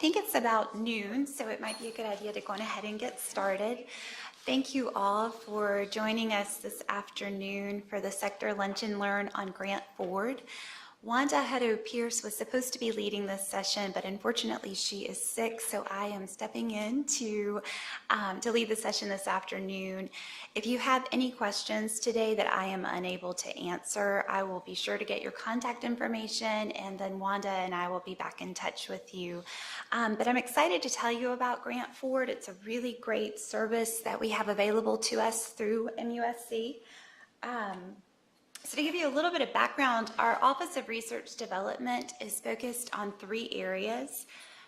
think it's about noon, so it might be a good idea to go on ahead and get started. Thank you all for joining us this afternoon for the Sector Lunch and Learn on GrantForward. Wanda Hutto-Pierce was supposed to be leading this session, but unfortunately she is sick, so I am stepping in to lead the session this afternoon. If you have any questions today that I am unable to answer, I will be sure to get your contact information, and then Wanda and I will be back in touch with you. But I'm excited to tell you about GrantForward. It's a really great service that we have available to us through MUSC. So to give you a little bit of background, our Office of Research Development is focused on 3 areas.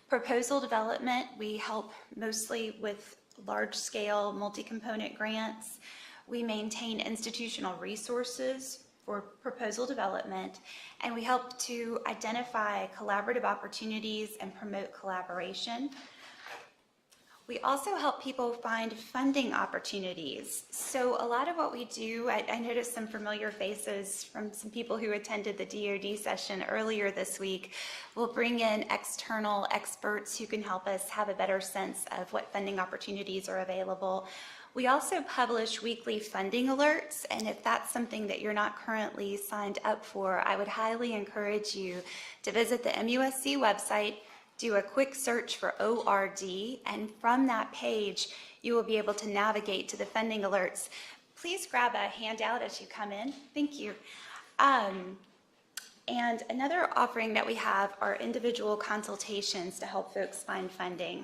Proposal development, we help mostly with large-scale multi-component grants. We maintain institutional resources for proposal development, and we help to identify collaborative opportunities and promote collaboration. We also help people find funding opportunities. So a lot of what we do, I noticed some familiar faces from some people who attended the DoD session earlier this week. We'll bring in external experts who can help us have a better sense of what funding opportunities are available. We also publish weekly funding alerts, and if that's something that you're not currently signed up for, I would highly encourage you to visit the MUSC website, do a quick search for ORD, and from that page, you will be able to navigate to the funding alerts. Please grab a handout as you come in. Thank you. And another offering that we have are individual consultations to help folks find funding.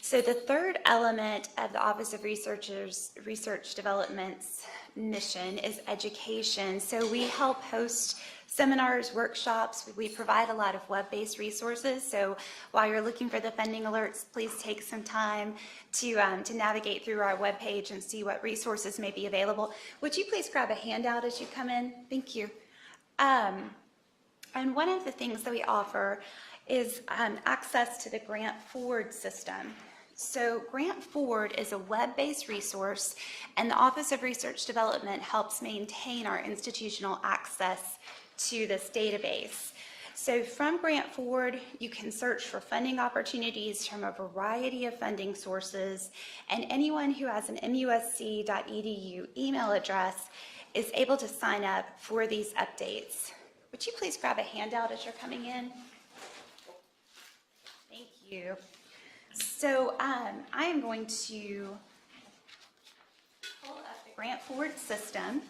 So the third element of the Office of Research Development's mission is education. So we help host seminars, workshops. We provide a lot of web-based resources. So while you're looking for the funding alerts, please take some time to navigate through our webpage and see what resources may be available. Would you please grab a handout as you come in? Thank you. And one of the things that we offer is access to the GrantForward system. So GrantForward is a web-based resource, and the Office of Research Development helps maintain our institutional access to this database. So from GrantForward, you can search for funding opportunities from a variety of funding sources, and anyone who has an musc.edu email address is able to sign up for these updates. Would you please grab a handout as you're coming in? Thank you. So I am going to pull up the GrantForward system,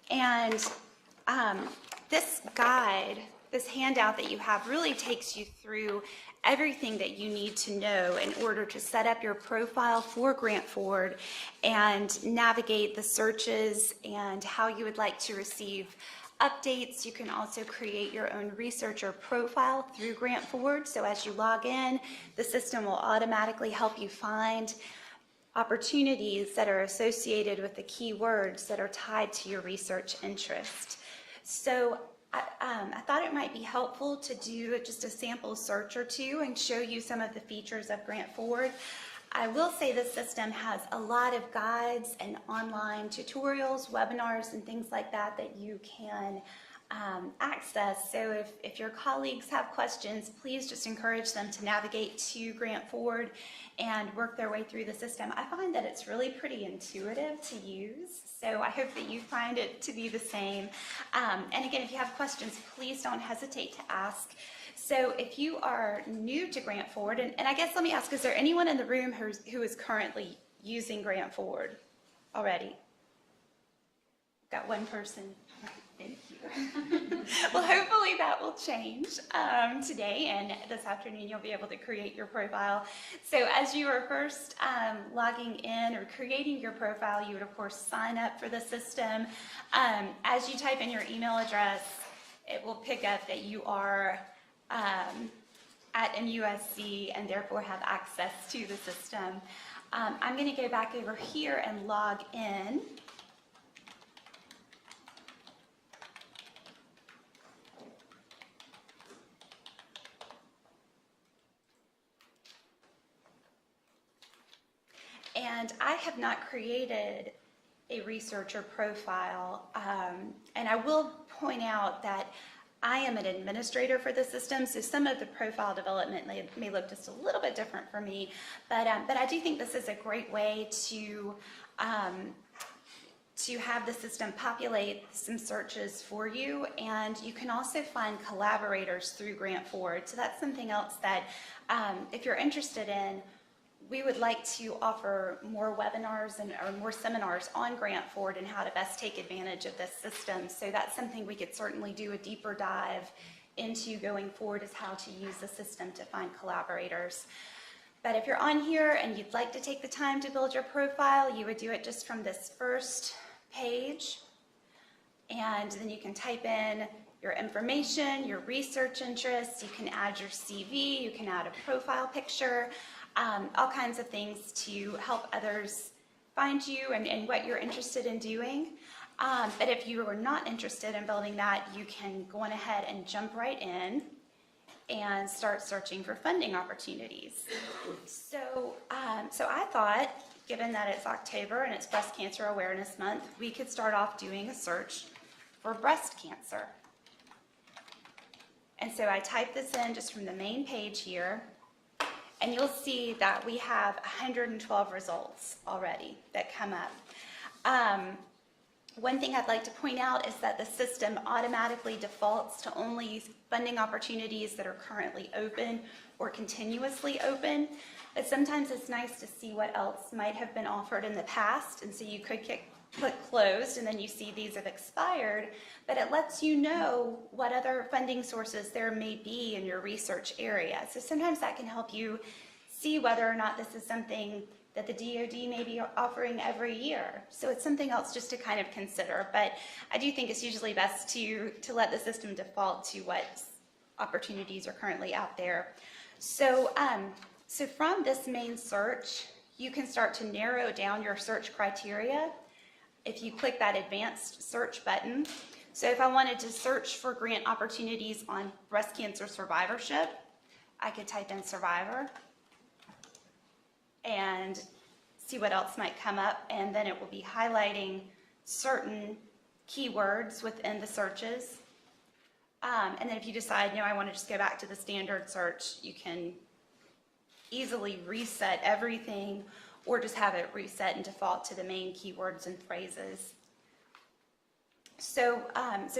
and this guide, this handout that you have really takes you through everything that you need to know in order to set up your profile for GrantForward and navigate the searches and how you would like to receive updates. You can also create your own researcher profile through GrantForward. So as you log in, the system will automatically help you find opportunities that are associated with the keywords that are tied to your research interest. So I thought it might be helpful to do just a sample search or two and show you some of the features of GrantForward. I will say the system has a lot of guides and online tutorials, webinars, and things like that that you can access. So if your colleagues have questions, please just encourage them to navigate to GrantForward and work their way through the system. I find that it's really pretty intuitive to use, so I hope that you find it to be the same. And again, if you have questions, please don't hesitate to ask. So if you are new to GrantForward, and I guess let me ask, is there anyone in the room who is currently using GrantForward already? Got one person. Thank you. Well, hopefully that will change today, and this afternoon you'll be able to create your profile. So as you are first logging in or creating your profile, you would of course sign up for the system. As you type in your email address, it will pick up that you are at MUSC and therefore have access to the system. I'm going to go back over here and log in. And I have not created a researcher profile, and I will point out that I am an administrator for the system, so some of the profile development may look just a little bit different for me, but I do think this is a great way to have the system populate some searches for you, and you can also find collaborators through GrantForward. So that's something else that if you're interested in, we would like to offer more webinars or more seminars on GrantForward and how to best take advantage of this system. So that's something we could certainly do a deeper dive into going forward, is how to use the system to find collaborators. But if you're on here and you'd like to take the time to build your profile, you would do it just from this first page, and then you can type in your information, your research interests, you can add your CV, you can add a profile picture, all kinds of things to help others find you and what you're interested in doing. But if you are not interested in building that, you can go on ahead and jump right in and start searching for funding opportunities. So I thought, given that it's October and it's Breast Cancer Awareness Month, we could start off doing a search for breast cancer. And so I typed this in just from the main page here, and you'll see that we have 112 results already that come up. One thing I'd like to point out is that the system automatically defaults to only funding opportunities that are currently open or continuously open. But sometimes it's nice to see what else might have been offered in the past, and so you could click closed and then you see these have expired, but it lets you know what other funding sources there may be in your research area. So sometimes that can help you see whether or not this is something that the DoD may be offering every year. So it's something else just to kind of consider, but I do think it's usually best to let the system default to what opportunities are currently out there. So from this main search, you can start to narrow down your search criteria if you click that advanced search button. So if I wanted to search for grant opportunities on breast cancer survivorship, I could type in survivor and see what else might come up, and then it will be highlighting certain keywords within the searches. And then if you decide, no, I want to just go back to the standard search, you can easily reset everything or just have it reset and default to the main keywords and phrases. So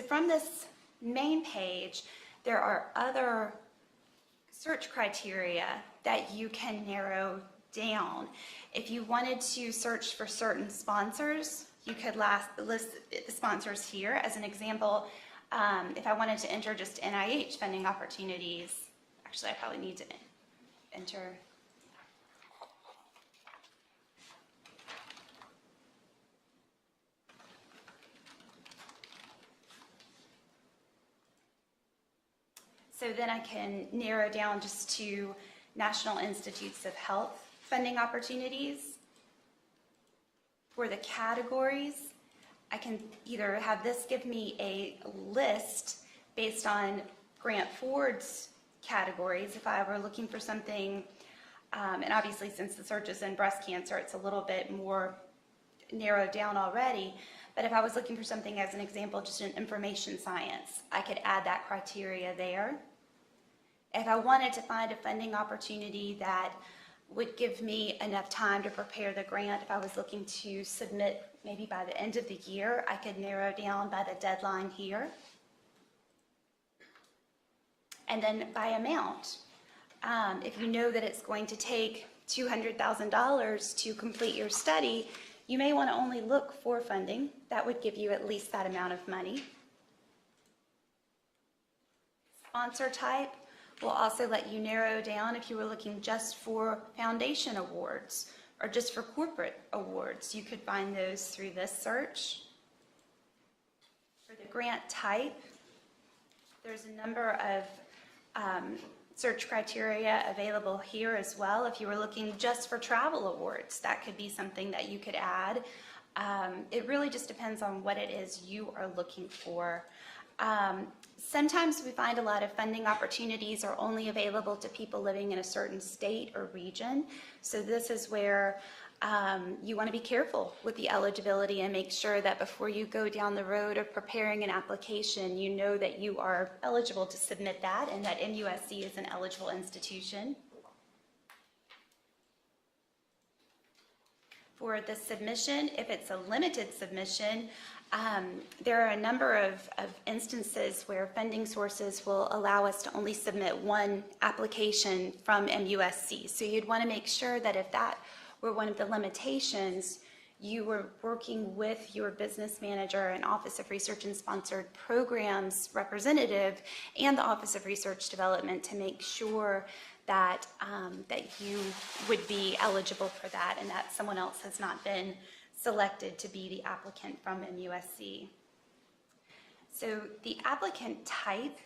from this main page, there are other search criteria that you can narrow down. If you wanted to search for certain sponsors, you could list the sponsors here. As an example, if I wanted to enter just NIH funding opportunities, actually I probably need to enter. So then I can narrow down just to National Institutes of Health funding opportunities. For the categories, I can either have this give me a list based on GrantForward's categories. If I were looking for something, and obviously since the search is in breast cancer, it's a little bit more narrowed down already. But if I was looking for something, as an example, just in information science, I could add that criteria there. If I wanted to find a funding opportunity that would give me enough time to prepare the grant, if I was looking to submit maybe by the end of the year, I could narrow down by the deadline here. And then by amount, if you know that it's going to take $200,000 to complete your study, you may want to only look for funding that would give you at least that amount of money. Sponsor type will also let you narrow down if you were looking just for foundation awards or just for corporate awards. You could find those through this search. For the grant type, there's a number of search criteria available here as well. If you were looking just for travel awards, that could be something that you could add. It really just depends on what it is you are looking for. Sometimes we find a lot of funding opportunities are only available to people living in a certain state or region. So this is where you want to be careful with the eligibility and make sure that before you go down the road of preparing an application, you know that you are eligible to submit that and that MUSC is an eligible institution. For the submission, if it's a limited submission, there are a number of instances where funding sources will allow us to only submit one application from MUSC. So you'd want to make sure that if that were one of the limitations, you were working with your business manager and Office of Research and Sponsored Programs representative and the Office of Research Development to make sure that that you would be eligible for that and that someone else has not been selected to be the applicant from MUSC. So the applicant type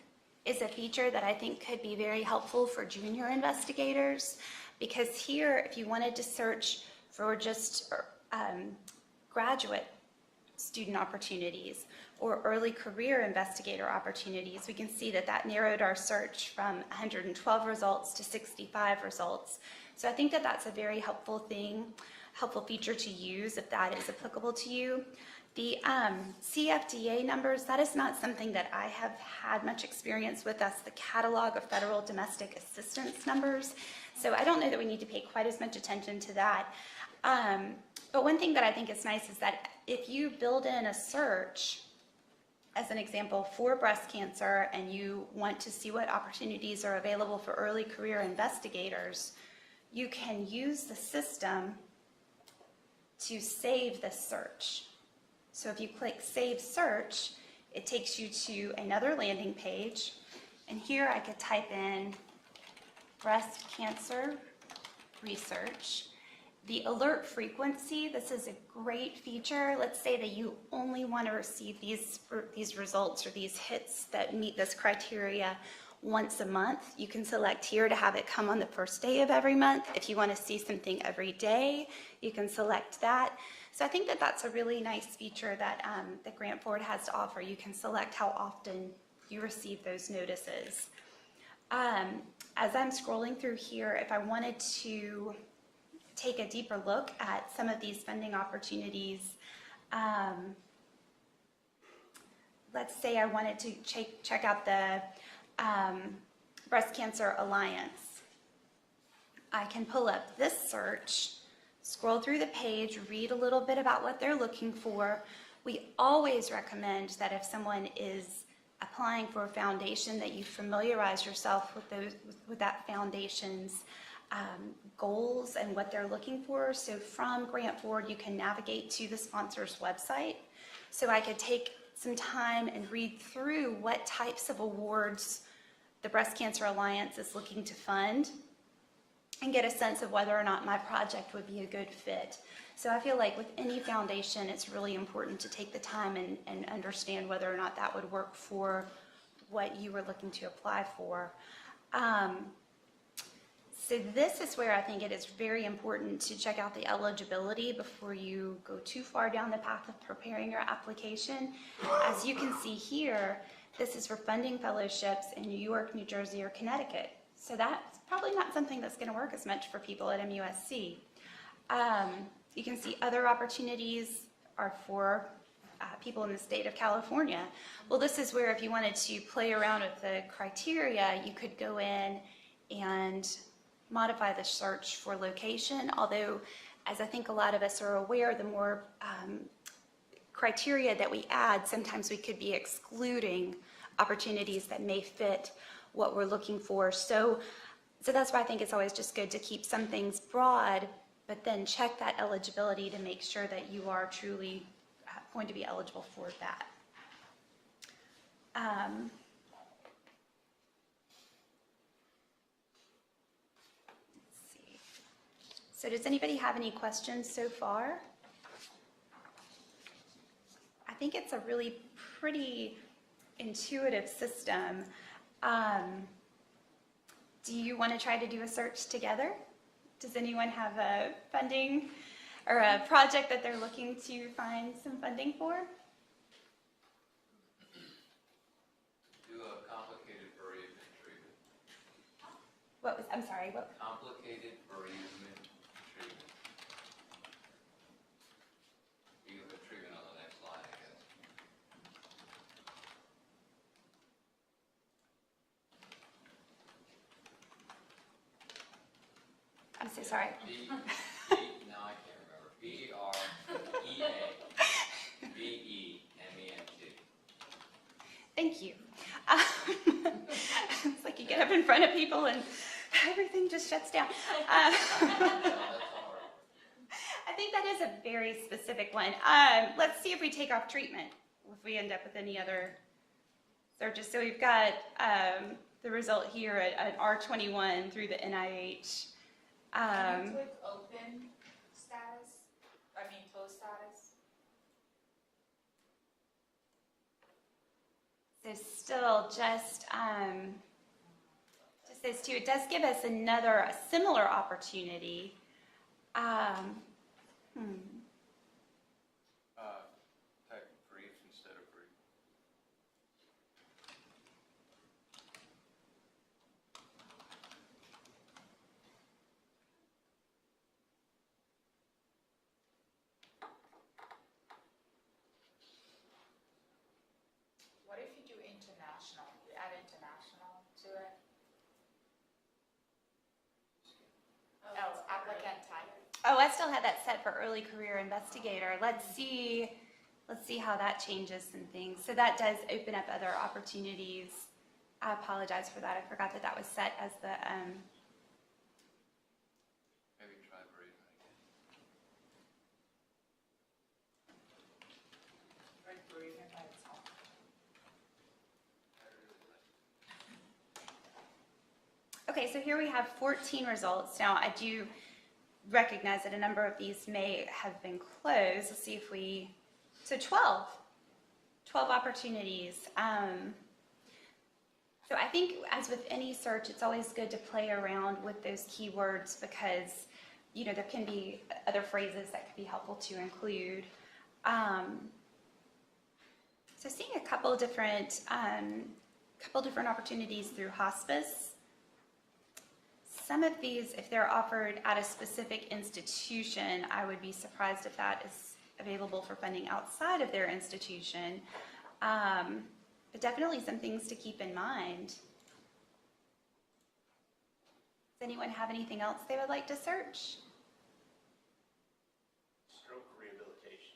is a feature that I think could be very helpful for junior investigators, because here, if you wanted to search for just graduate student opportunities or early career investigator opportunities, we can see that that narrowed our search from 112 results to 65 results. So I think that that's a very helpful feature to use if that is applicable to you. The CFDA numbers, that is not something that I have had much experience with. That's the Catalog of Federal Domestic Assistance Numbers. So I don't know that we need to pay quite as much attention to that. But one thing that I think is nice is that if you build in a search, as an example, for breast cancer, and you want to see what opportunities are available for early career investigators, you can use the system to save the search. So if you click Save Search, it takes you to another landing page, and here I could type in breast cancer research. The alert frequency, this is a great feature. Let's say that you only want to receive these results or these hits that meet this criteria once a month. You can select here to have it come on the first day of every month. If you want to see something every day, you can select that. So I think that that's a really nice feature that, that GrantForward has to offer. You can select how often you receive those notices. As I'm scrolling through here, if I wanted to take a deeper look at some of these funding opportunities, let's say I wanted to check out the Breast Cancer Alliance. I can pull up this search, scroll through the page, read a little bit about what they're looking for. We always recommend that if someone is applying for a foundation, that you familiarize yourself with that foundation's goals and what they're looking for. So from GrantForward, you can navigate to the sponsor's website. So I could take some time and read through what types of awards the Breast Cancer Alliance is looking to fund and get a sense of whether or not my project would be a good fit. So I feel like with any foundation, it's really important to take the time and understand whether or not that would work for what you were looking to apply for. So this is where I think it is very important to check out the eligibility before you go too far down the path of preparing your application. As you can see here, this is for funding fellowships in New York, New Jersey, or Connecticut. So that's probably not something that's going to work as much for people at MUSC. You can see other opportunities are for people in the state of California. Well, this is where if you wanted to play around with the criteria, you could go in and modify the search for location, although as I think a lot of us are aware, the more criteria that we add, sometimes we could be excluding opportunities that may fit what we're looking for. So that's why I think it's always just good to keep some things broad, but then check that eligibility to make sure that you are truly going to be eligible for that. So does anybody have any questions so far? I think it's a really pretty intuitive system. Do you want to try to do a search together? Does anyone have a funding or a project that they're looking to find some funding for? Do a complicated bereavement treatment. What was, I'm sorry, what? Complicated bereavement treatment. I'm so sorry. No, I can't remember. BREAVEMENT. Thank you. It's like you get up in front of people and everything just shuts down. No, that's all right. I think that is a very specific one. Let's see if we take off treatment, if we end up with any other searches. So we've got the result here at R21 through the NIH. Can you click open status? Closed status? So still just those two. It does give us a similar opportunity. Type brief instead of brief. What if you do international? You add international to it? Oh, applicant type. Oh, I still had that set for early career investigator. Let's see how that changes some things. So that does open up other opportunities. I apologize for that. I forgot that was set as the, Maybe try bereavement again. Or bereavement by itself. I really like it. okay, so here we have 14 results. Now, I do recognize that a number of these may have been closed. Let's see if so 12 opportunities. So I think as with any search, it's always good to play around with those keywords because, there can be other phrases that could be helpful to include. So seeing a couple different opportunities through hospice. Some of these, if they're offered at a specific institution, I would be surprised if that is available for funding outside of their institution. But definitely some things to keep in mind. Does anyone have anything else they would like to search? Stroke rehabilitation.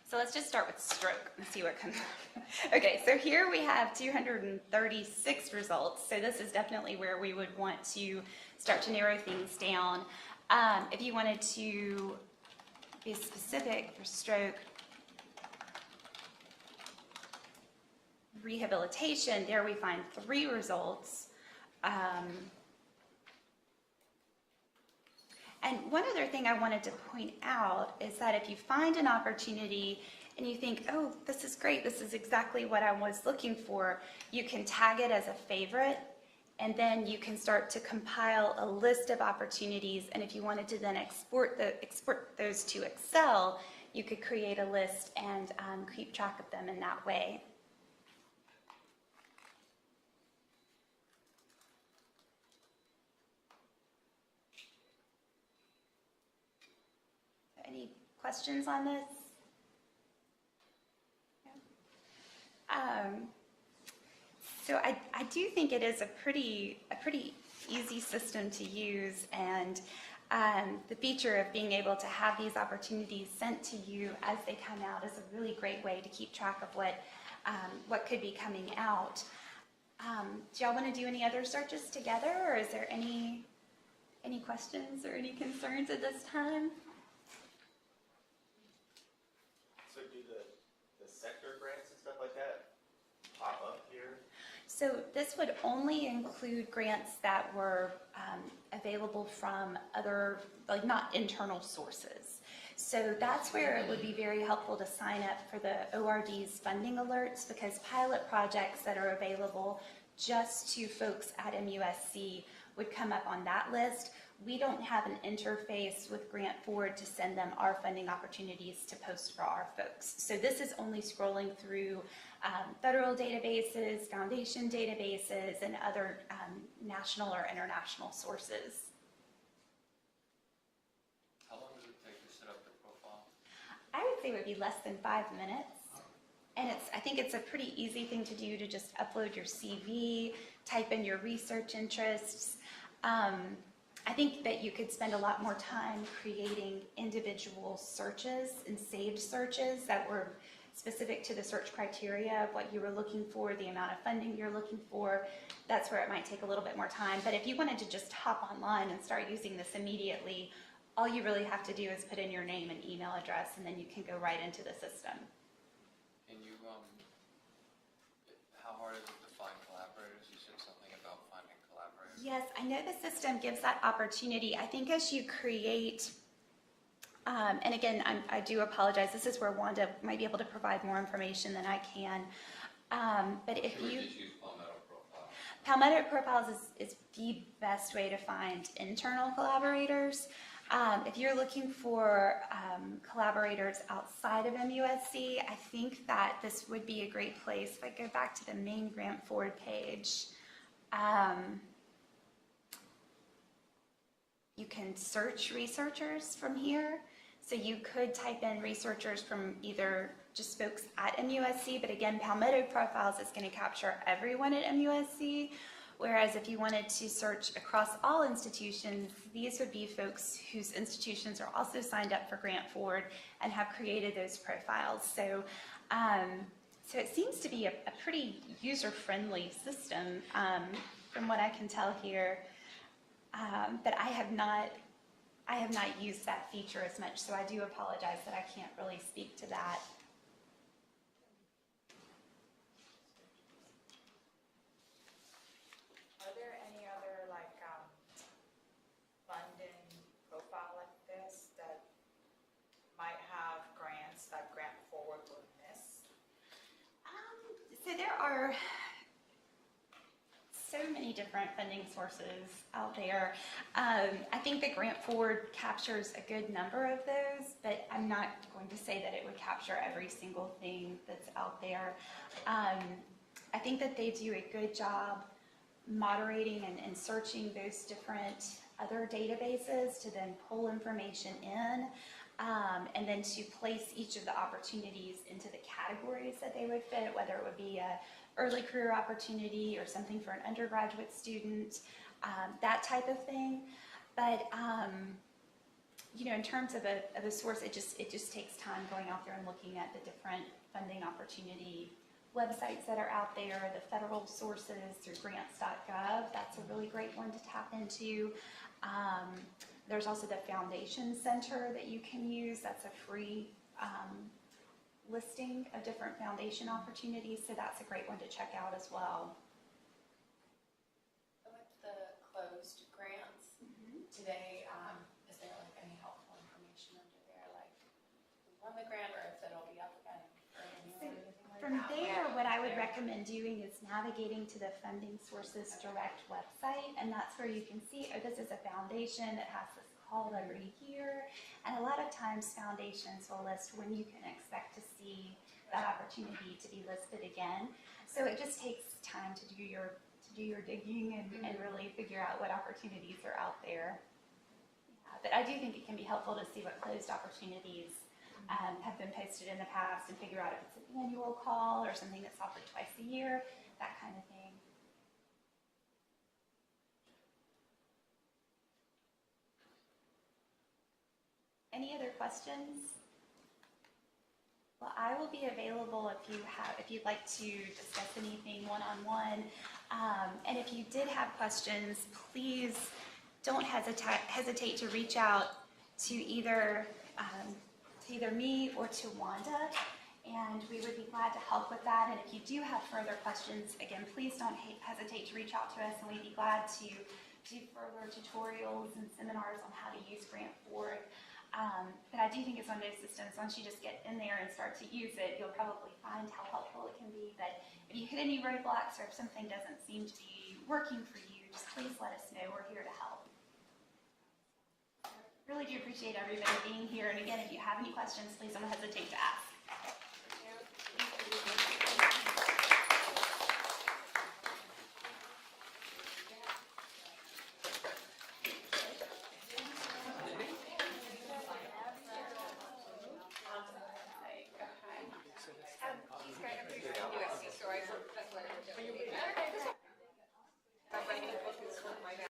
So let's just start with stroke and see what comes up. Okay, so here we have 236 results. So this is definitely where we would want to start to narrow things down. If you wanted to be specific for stroke rehabilitation, there we find 3 results. And one other thing I wanted to point out is that if you find an opportunity and you think, oh, this is great, this is exactly what I was looking for, you can tag it as a favorite, and then you can start to compile a list of opportunities. And if you wanted to then export those to Excel, you could create a list and keep track of them in that way. Any questions on this? So I do think it is a pretty easy system to use, and the feature of being able to have these opportunities sent to you as they come out is a really great way to keep track of what could be coming out. Do y'all want to do any other searches together, or is there any questions or any concerns at this time? So do the sector grants and stuff like that pop up here? So this would only include grants that were available from other, like not internal sources. So that's where it would be very helpful to sign up for the ORD's funding alerts, because pilot projects that are available just to folks at MUSC would come up on that list. We don't have an interface with GrantForward to send them our funding opportunities to post for our folks. So this is only scrolling through federal databases, foundation databases, and other national or international sources. How long does it take to set up the profile? I would say it would be less than 5 minutes. And I think it's a pretty easy thing to do, to just upload your CV, type in your research interests. I think that you could spend a lot more time creating individual searches and saved searches that were specific to the search criteria of what you were looking for, the amount of funding you're looking for. That's where it might take a little bit more time. But if you wanted to just hop online and start using this immediately, all you really have to do is put in your name and email address, and then you can go right into the system. Can you, how hard is it to find collaborators? You said something about finding collaborators. Yes, I know the system gives that opportunity. I think as you create, and again, I do apologize. This is where Wanda might be able to provide more information than I can. But if you just use Palmetto Profile. Palmetto Profiles is the best way to find internal collaborators. If you're looking for collaborators outside of MUSC, I think that this would be a great place. If I go back to the main GrantForward page, you can search researchers from here. So you could type in researchers from either just folks at MUSC, but again, Palmetto Profiles is going to capture everyone at MUSC. Whereas if you wanted to search across all institutions, these would be folks whose institutions are also signed up for GrantForward and have created those profiles. So, so it seems to be a pretty user-friendly system from what I can tell here. But I have not used that feature as much, so I do apologize that I can't really speak to that. Are there any other like funding profile like this that might have grants that GrantForward would miss? So there are so many different funding sources out there. I think that GrantForward captures a good number of those, but I'm not going to say that it would capture every single thing that's out there. I think that they do a good job moderating and searching those different other databases to then pull information in, and then to place each of the opportunities into the categories that they would fit, whether it would be a early career opportunity or something for an undergraduate student, that type of thing. But you know, in terms of a source, it just takes time going out there and looking at the different funding opportunity websites that are out there, the federal sources through grants.gov. That's a really great one to tap into. There's also the Foundation Center that you can use. That's a free listing of different foundation opportunities, so that's a great one to check out as well. With the closed grants, do they, is there like any helpful information under there, like who won the grant or if it'll be up again for anyone or anything like From that? there, what I would recommend doing is navigating to the Funding Sources Direct website, and that's where you can see, oh, this is a foundation, it has this call every year, and a lot of times foundations will list when you can expect to see that opportunity to be listed again. So it just takes time to do your digging and really figure out what opportunities are out there. Yeah, but I do think it can be helpful to see what closed opportunities have been posted in the past and figure out if it's an annual call or something that's offered twice a year, that kind of thing. Any other questions? Well, I will be available if you'd like to discuss anything one-on-one. And if you did have questions, please don't hesitate to reach out to either me or to Wanda, and we would be glad to help with that. And if you do have further questions, again, please don't hesitate to reach out to us, and we'd be glad to do further tutorials and seminars on how to use GrantForward. But I do think it's one of those systems, once you just get in there and start to use it, you'll probably find how helpful it can be. But if you hit any roadblocks or if something doesn't seem to be working for you, just please let us know. We're here to help. Really do appreciate everybody being here. And again, if you have any questions, please don't hesitate to ask.